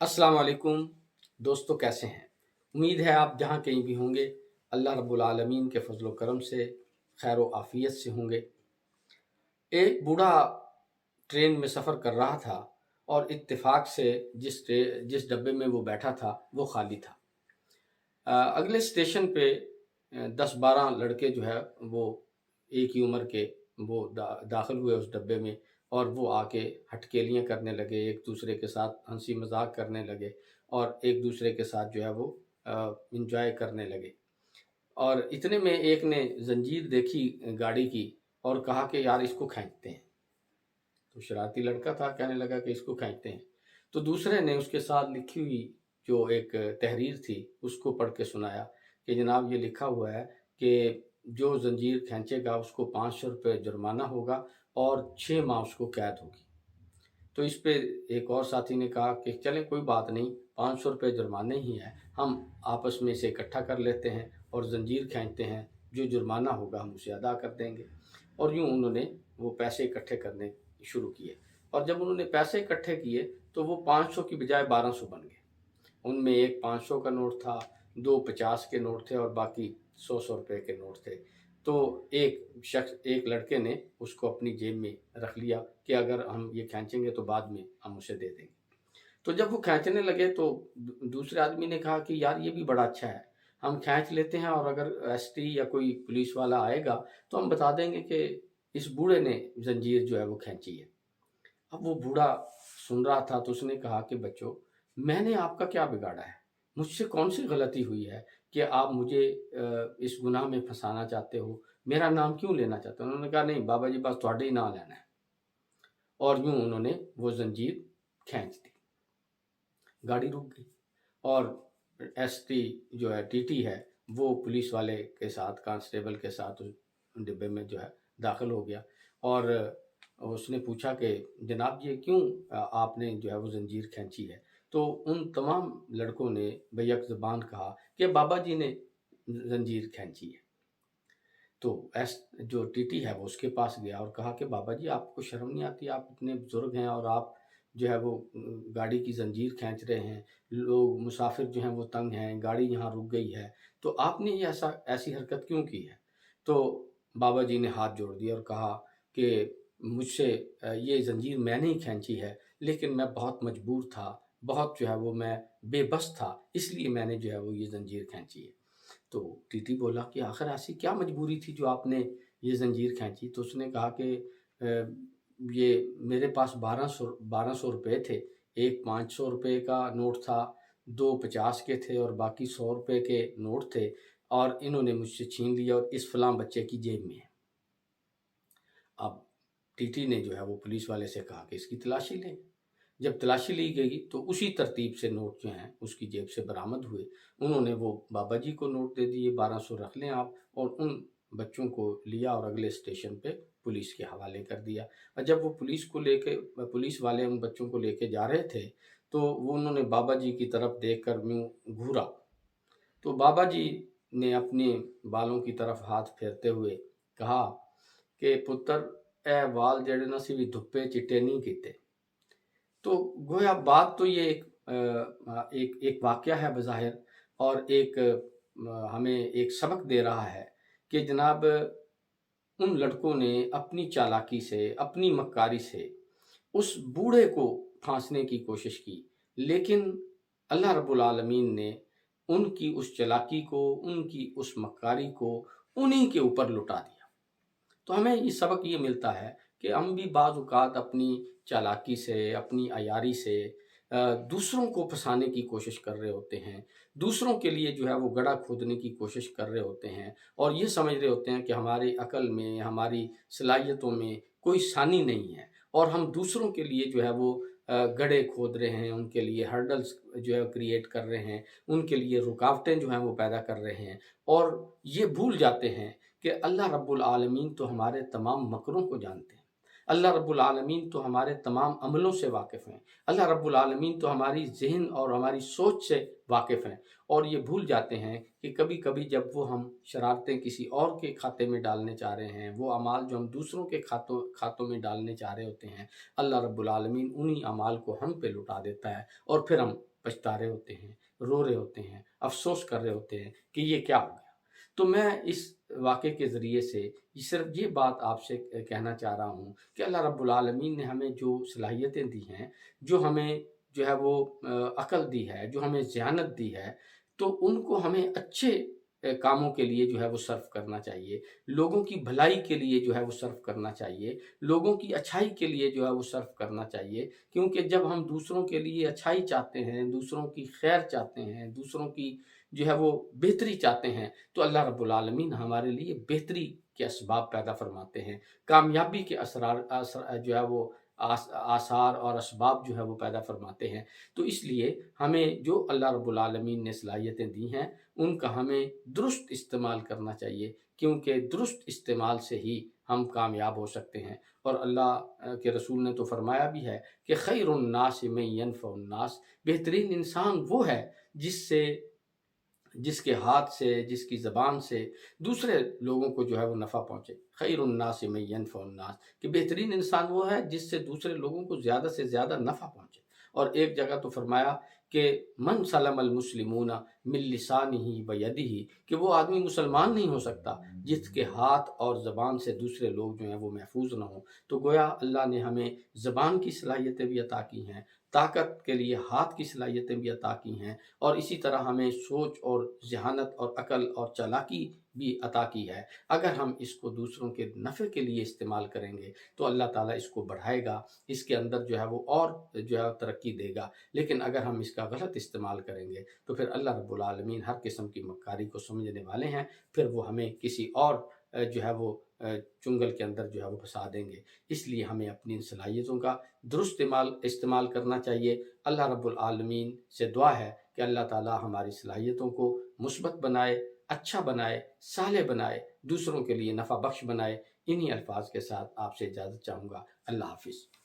अस्सलाम वालेकुम दोस्तों, कैसे हैं? उम्मीद है आप जहाँ कहीं भी होंगे अल्लाह रब्बुल आलमीन के फजल व करम से खैर व आफियत से होंगे। एक बूढ़ा ट्रेन में सफ़र कर रहा था और इत्तेफाक से जिस डब्बे में वो बैठा था वो खाली था। अगले स्टेशन पे 10-12 लड़के जो है वो एक ही उम्र के वो दाखिल हुए उस डब्बे में और वो आके हटकेलियाँ करने लगे, एक दूसरे के साथ हंसी मजाक करने लगे और एक दूसरे के साथ जो है वो इंजॉय करने लगे। और इतने में एक ने जंजीर देखी गाड़ी की और कहा कि यार इसको खींचते हैं। तो शरारती लड़का था, कहने लगा कि इसको खींचते हैं। तो दूसरे ने उसके साथ लिखी हुई जो एक तहरीर थी उसको पढ़ के सुनाया कि जनाब ये लिखा हुआ है कि जो जंजीर खींचेगा उसको 500 रुपये जुर्माना होगा और 6 माह उसको कैद होगी। तो इस पे एक और साथी ने कहा कि चलें कोई बात नहीं, 500 रुपये जुर्माने ही है, हम आपस में इसे इकट्ठा कर लेते हैं और जंजीर खींचते हैं, जो जुर्माना होगा हम उसे अदा कर देंगे। और यूँ उन्होंने वो पैसे इकट्ठे करने शुरू किए और जब उन्होंने पैसे इकट्ठे किए तो वो 500 की बजाय 1200 बन गए। उनमें एक 500 का नोट था, 2 50 के नोट थे और बाकी 100-100 रुपए के नोट थे। तो एक लड़के ने उसको अपनी जेब में रख लिया कि अगर हम ये खींचेंगे तो बाद में हम उसे दे देंगे। तो जब वो खींचने लगे तो दूसरे आदमी ने कहा कि यार ये भी बड़ा अच्छा है, हम खींच लेते हैं और अगर एसटी या कोई पुलिस वाला आएगा तो हम बता देंगे कि इस बूढ़े ने जंजीर जो है वो खींची है। अब वो बूढ़ा सुन रहा था तो उसने कहा कि बच्चों, मैंने आपका क्या बिगाड़ा है? मुझसे कौन सी गलती हुई है कि आप मुझे इस गुनाह में फंसाना चाहते हो? मेरा नाम क्यों लेना चाहते हो? उन्होंने कहा नहीं बाबा जी, बस थोड़ा ही नाम लेना है। और यूं उन्होंने वो जंजीर खींच दी। गाड़ी रुक गई और एसटी जो है टीटी है वो पुलिस वाले के साथ, कांस्टेबल के साथ उस डिब्बे में जो है दाखिल हो गया और उसने पूछा कि जनाब ये क्यों आपने जो है वो जंजीर खींची है? तो उन तमाम लड़कों ने बैक ज़बान कहा कि बाबा जी ने जंजीर खींची है। तो एस जो टीटी है वो उसके पास गया और कहा कि बाबा जी आपको शर्म नहीं आती? आप इतने बुजुर्ग हैं और आप जो है वो गाड़ी की जंजीर खींच रहे हैं, लोग मुसाफिर जो हैं वो तंग हैं, गाड़ी यहाँ रुक गई है, तो आपने ये ऐसी हरकत क्यों की है? तो बाबा जी ने हाथ जोड़ दिया और कहा कि मुझसे ये जंजीर मैंने ही खींची है, लेकिन मैं बहुत मजबूर था, बहुत जो है वो मैं बेबस था, इसलिए मैंने जो है वो ये जंजीर खींची है। तो टीटी बोला कि आखिर ऐसी क्या मजबूरी थी जो आपने ये ज़ंजीर खींची? तो उसने कहा कि ये मेरे पास 1200 रुपए थे। एक 500 रुपए का नोट था, 2 50 के थे और बाकी 100 रुपए के नोट थे और इन्होंने मुझसे छीन लिया और इस फलाँ बच्चे की जेब में है। अब टीटी ने जो है वो पुलिस वाले से कहा कि इसकी तलाशी लें। जब तलाशी ली गई तो उसी तरतीब से नोट जो हैं उसकी जेब से बरामद हुए। उन्होंने वो बाबा जी को नोट दे दिए, 1200 रख लें आप, और उन बच्चों को लिया और अगले स्टेशन पे पुलिस के हवाले कर दिया। और जब वो पुलिस वाले उन बच्चों को लेके जा रहे थे तो वो उन्होंने बाबा जी की तरफ देखकर यूँ घूरा। तो बाबा जी ने अपने बालों की तरफ हाथ फेरते हुए कहा कि पुत्र ए वाल जेड़े ना सी भी धुप्पे चिट्टे नहीं कीते। तो गोया बात तो ये एक वाक़या है बज़ाहिर और हमें एक सबक दे रहा है कि जनाब उन लड़कों ने अपनी चालाकी से, अपनी मक्कारी से उस बूढ़े को फांसने की कोशिश की, लेकिन अल्लाह रब्बुल आलमीन ने उनकी उस चालाकी को, उनकी उस मक्कारी को उन्हीं के ऊपर लुटा दिया। तो हमें ये सबक ये मिलता है कि हम भी बाज़ औक़ात अपनी चालाकी से, अपनी अयारी से दूसरों को फँसाने की कोशिश कर रहे होते हैं। दूसरों के लिए जो है वो गड्ढा खोदने की कोशिश कर रहे होते हैं और ये समझ रहे होते हैं कि हमारी अक़ल में, हमारी सलाहियतों में कोई सानी नहीं है और हम दूसरों के लिए जो है वो गड्ढे खोद रहे हैं, उनके लिए हर्डल्स जो है क्रिएट कर रहे हैं, उनके लिए रुकावटें जो हैं वो पैदा कर रहे हैं और ये भूल जाते हैं कि अल्लाह रब्बुल आलमीन तो हमारे तमाम मकरों को जानते हैं। अल्लाह रब्बुल आलमीन तो हमारे तमाम अमलों से वाकिफ़ हैं। अल्लाह रब्बुल आलमीन तो हमारी ज़हन और हमारी सोच से वाकिफ़ हैं और ये भूल जाते हैं कि कभी-कभी जब वो हम शरारतें किसी और के खाते में डालने चाह रहे हैं, वो अमाल जो हम दूसरों के खातों में डालने चाह रहे होते हैं, अल्लाह रब्बुल आलमीन उन्हीं अमाल को हम पे लुटा देता है और फिर हम पछता रहे होते हैं, रो रहे होते हैं, अफ़सोस कर रहे होते हैं कि ये क्या हो गया। तो मैं इस वाक़े के ज़रिए से सिर्फ़ ये बात आपसे कहना चाह रहा हूँ कि अल्लाह रब्बुल आलमीन ने हमें जो सलाहियतें दी हैं, जो हमें जो है वो अक़ल दी है, जो हमें ज़ियानत दी है, तो उनको हमें अच्छे कामों के लिए जो है वो सर्फ़ करना चाहिए। लोगों की भलाई के लिए जो है वो सर्फ़ करना चाहिए। लोगों की अच्छाई के लिए जो है वो सर्फ़ करना चाहिए। क्योंकि जब हम दूसरों के लिए अच्छाई चाहते हैं, दूसरों की खैर चाहते हैं, दूसरों की जो है वो बेहतरी चाहते हैं, तो अल्लाह रब्बुल आलमीन हमारे लिए बेहतरी के असबाब पैदा फ़रमाते हैं। कामयाबी के जो है वो आसार और असबाब जो है वो पैदा फ़रमाते हैं। तो इसलिए हमें जो अल्लाह रब्बुल आलमीन ने सलाहियतें दी हैं, उनका हमें दुरुस्त इस्तेमाल करना चाहिए, क्योंकि दुरुस्त इस्तेमाल से ही हम कामयाब हो सकते हैं। और अल्लाह के रसूल ने तो फ़रमाया भी है कि खैरुन्नास मन यनफ़उन्नास, बेहतरीन इंसान वो है जिसके हाथ से, जिसकी ज़बान से दूसरे लोगों को जो है वो नफ़ा पहुँचे। खैरुन्नास मन यनफ़उन्नास, कि बेहतरीन इंसान वो है जिससे दूसरे लोगों को ज़्यादा से ज़्यादा नफ़ा पहुँचे। और एक जगह तो फरमाया कि मन सलमल मुस्लिमूना मिन लिसानिही व यदिही, कि वो आदमी मुसलमान नहीं हो सकता जिसके हाथ और ज़बान से दूसरे लोग जो हैं वो महफूज ना हों। तो गोया अल्लाह ने हमें ज़बान की सलाहियतें भी अता की हैं, ताकत के लिए हाथ की सलाहियतें भी अता की हैं, और इसी तरह हमें सोच और ज़हानत और अक़ल और चालाकी भी अता की है। अगर हम इसको दूसरों के नफ़े के लिए इस्तेमाल करेंगे तो अल्लाह ताला इसको बढ़ाएगा, इसके अंदर जो है वो और जो है तरक्की देगा। लेकिन अगर हम इसका गलत इस्तेमाल करेंगे तो फिर अल्लाह रब्बुल आलमीन हर किस्म की मक्कारी को समझने वाले हैं, फिर वो हमें किसी और जो है वो चुंगल के अंदर जो है वो फंसा देंगे। इसलिए हमें अपनी इन सलाहियतों का दुरुस्त इस्तेमाल करना चाहिए। अल्लाह रब्बुल आलमीन से दुआ है कि अल्लाह ताला हमारी सलाहियतों को मुस्बत बनाए, अच्छा बनाए, सालेह बनाए, दूसरों के लिए नफ़ा बख्श बनाए। इन्हीं अल्फाज के साथ आपसे इजाज़त चाहूँगा। अल्लाह हाफ़िज़।